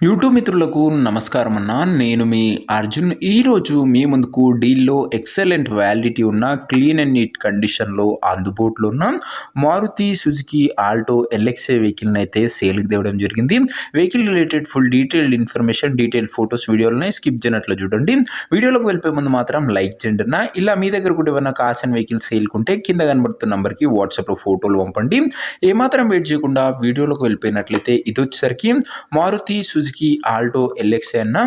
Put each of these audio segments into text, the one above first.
YouTube మిత్రులకు నమస్కారం అన్న. నేను మీ అర్జున్. ఈరోజు మీ ముందుకు డీల్లో ఎక్సలెంట్ వ్యాలిడిటీ ఉన్న క్లీన్ అండ్ నీట్ కండిషన్లో అందుబాటులో ఉన్న మారుతి సుజుకి ఆల్టో ఎల్ఎక్స్ఐ వెహికల్ని అయితే సేల్కి తేవడం జరిగింది. Vehicle related full detailed information, detail photos, వీడియోలని స్కిప్ చేయనట్లు చూడండి. వీడియోలోకి వెళ్ళిపోయే ముందు మాత్రం లైక్ చేయండి అన్న. ఇలా మీ దగ్గర కూడా ఏమైనా కార్స్ అండ్ వెహికల్స్ సేల్కుంటే కింద కనబడుతున్న నెంబర్కి వాట్సాప్లో ఫోటోలు పంపండి. ఏమాత్రం వెయిట్ చేయకుండా వీడియోలోకి వెళ్ళిపోయినట్లయితే ఇది వచ్చేసరికి మారుతి సుజుకి ఆల్టో ఎల్ఎక్స్ఐ అన్న.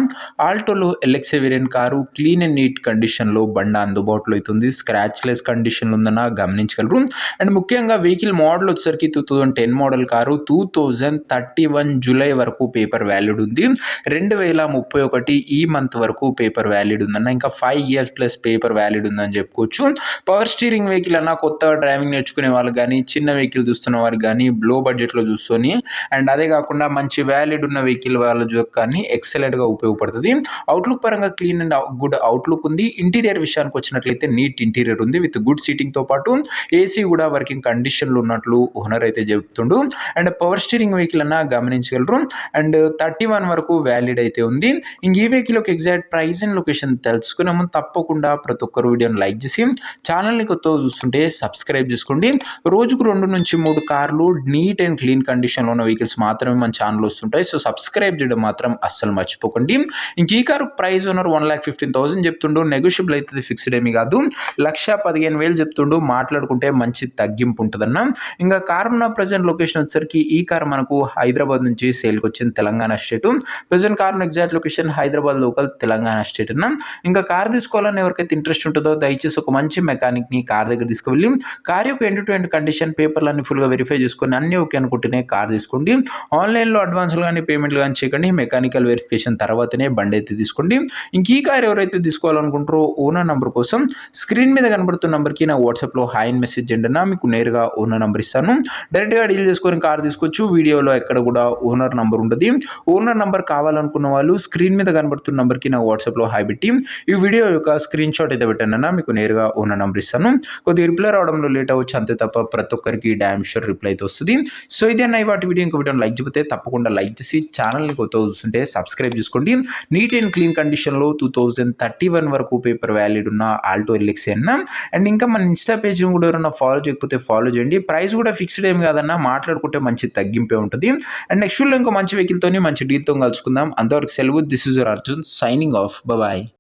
ఆల్టోలో LXI variant car clean and neat కండిషన్లో బండ అందుబాటులో అవుతుంది. స్క్రాచ్లెస్ కండిషన్లో ఉందన్న గమనించగలరు. అండ్ ముఖ్యంగా వెహికల్ మోడల్ వచ్చేసరికి 2010 మోడల్ కారు 2031 జూలై వరకు పేపర్ వ్యాలిడ్ ఉంది. 2031 ఈ మంత్ వరకు పేపర్ వ్యాలిడ్ ఉందన్న. ఇంకా 5 years ప్లస్ పేపర్ వ్యాలిడ్ ఉందని చెప్పుకోవచ్చు. పవర్ స్టీరింగ్ వెహికల్ అన్న కొత్తగా డ్రైవింగ్ నేర్చుకునే వాళ్ళు కానీ, చిన్న వెహికల్ చూస్తున్న వారికి కానీ, లో బడ్జెట్లో చూసుకొని అండ్ అదే కాకుండా మంచి వ్యాలిడ్ ఉన్న వెహికల్ వాళ్ళ కానీ ఎక్సలెంట్గా ఉపయోగపడుతుంది. అవుట్లుక్ పరంగా క్లీన్ అండ్ గుడ్ అవుట్లుక్ ఉంది. ఇంటీరియర్ విషయానికి వచ్చినట్లయితే నీట్ ఇంటీరియర్ ఉంది విత్ గుడ్ సీటింగ్తో పాటు ఏసీ కూడా వర్కింగ్ కండిషన్లో ఉన్నట్లు ఓనర్ అయితే చెబుతుండు. అండ్ పవర్ స్టీరింగ్ వెహికల్ అన్న గమనించగలరు. అండ్ 31 వరకు వ్యాలిడ్ అయితే ఉంది. ఇంక ఈ వెహికల్ యొక్క ఎగ్జాక్ట్ ప్రైస్ అండ్ లొకేషన్ తెలుసుకునే ముందు తప్పకుండా ప్రతి ఒక్కరు వీడియోని లైక్ చేసి ఛానల్ని కొత్తగా చూస్తుంటే సబ్స్క్రైబ్ చేసుకోండి. రోజుకు 2 నుంచి 3 కార్లు నీట్ అండ్ క్లీన్ కండిషన్లో ఉన్న వెహికల్స్ మాత్రమే మన ఛానల్ వస్తుంటాయి. సో సబ్స్క్రైబ్ చేయడం మాత్రం అస్సలు మర్చిపోకండి. ఇంక ఈ కారు ప్రైస్ ఓనర్ 1,15,000 చెప్తుండు. నెగోషియబుల్ అవుతుంది, ఫిక్స్డ్ ఏమి కాదు. 1,15,000 చెప్తుండు. మాట్లాడుకుంటే మంచి తగ్గింపు ఉంటుందన్న. ఇంకా కారు ఉన్న ప్రజెంట్ లొకేషన్ వచ్చేసరికి ఈ కారు మనకు హైదరాబాద్ నుంచి సేల్కి వచ్చింది, Telangana state. Present car exact location Hyderabad local, Telangana state అన్న. ఇంకా కారు తీసుకోవాలని ఎవరికైతే ఇంట్రెస్ట్ ఉంటుందో దయచేసి ఒక మంచి మెకానిక్ని కార్ దగ్గర తీసుకువెళ్ళి కార్ యొక్క ఎండ్ టు ఎండ్ కండిషన్, పేపర్లన్నీ ఫుల్గా వెరిఫై చేసుకొని అన్నీ ఓకే అనుకుంటేనే కార్ తీసుకోండి. ఆన్లైన్లో అడ్వాన్స్లు కానీ పేమెంట్లు కానీ చేయకండి. మెకానికల్ వెరిఫికేషన్ తర్వాతనే బండి అయితే తీసుకోండి. ఇంక ఈ కార్ ఎవరైతే తీసుకోవాలనుకుంటారో ఓనర్ నెంబర్ కోసం స్క్రీన్ మీద కనబడుతున్న నెంబర్కి నా వాట్సాప్లో హాయ్ అని మెసేజ్ చేయండి అన్న. మీకు నేరుగా ఓనర్ నెంబర్ ఇస్తాను. డైరెక్ట్గా డీల్ చేసుకొని కార్ తీసుకోవచ్చు. వీడియోలో ఎక్కడ కూడా ఓనర్ నెంబర్ ఉంటుంది. ఓనర్ నెంబర్ కావాలనుకున్న వాళ్ళు స్క్రీన్ మీద కనబడుతున్న నెంబర్కి నా వాట్సాప్లో హాయ్ పెట్టి ఈ వీడియో యొక్క స్క్రీన్ షాట్ అయితే పెట్టండి అన్న. మీకు నేరుగా ఓనర్ నెంబర్ ఇస్తాను. కొద్దిగా రిప్లై రావడంలో లేట్ అవ్వచ్చు అంతే తప్ప ప్రతి ఒక్కరికి డ్యామ్ షూర్ రిప్లై అయితే వస్తుంది. సో ఇదే అన్న వాటి వీడియో. ఇంకో వీడియోని లైక్ చెబితే తప్పకుండా లైక్ చేసి ఛానల్ని కొత్తగా చూస్తుంటే సబ్స్క్రైబ్ చేసుకోండి. నీట్ అండ్ క్లీన్ కండిషన్లో 2031 వరకు పేపర్ వ్యాలిడ్ ఉన్న ఆల్టో ఎల్ఎక్స్ఐ అన్న. అండ్ ఇంకా మన ఇన్స్టా పేజ్ కూడా ఎవరైనా ఫాలో చేయకపోతే ఫాలో చేయండి. ప్రైస్ కూడా ఫిక్స్డ్ ఏం కాదన్న, మాట్లాడుకుంటే మంచి తగ్గింపే ఉంటుంది. అండ్ నెక్స్ట్ ఇంకో మంచి వెహికల్తో మంచి డీల్తో కలుసుకుందాం. అంతవరకు సెలవు. This is your Arjun signing off. Bye.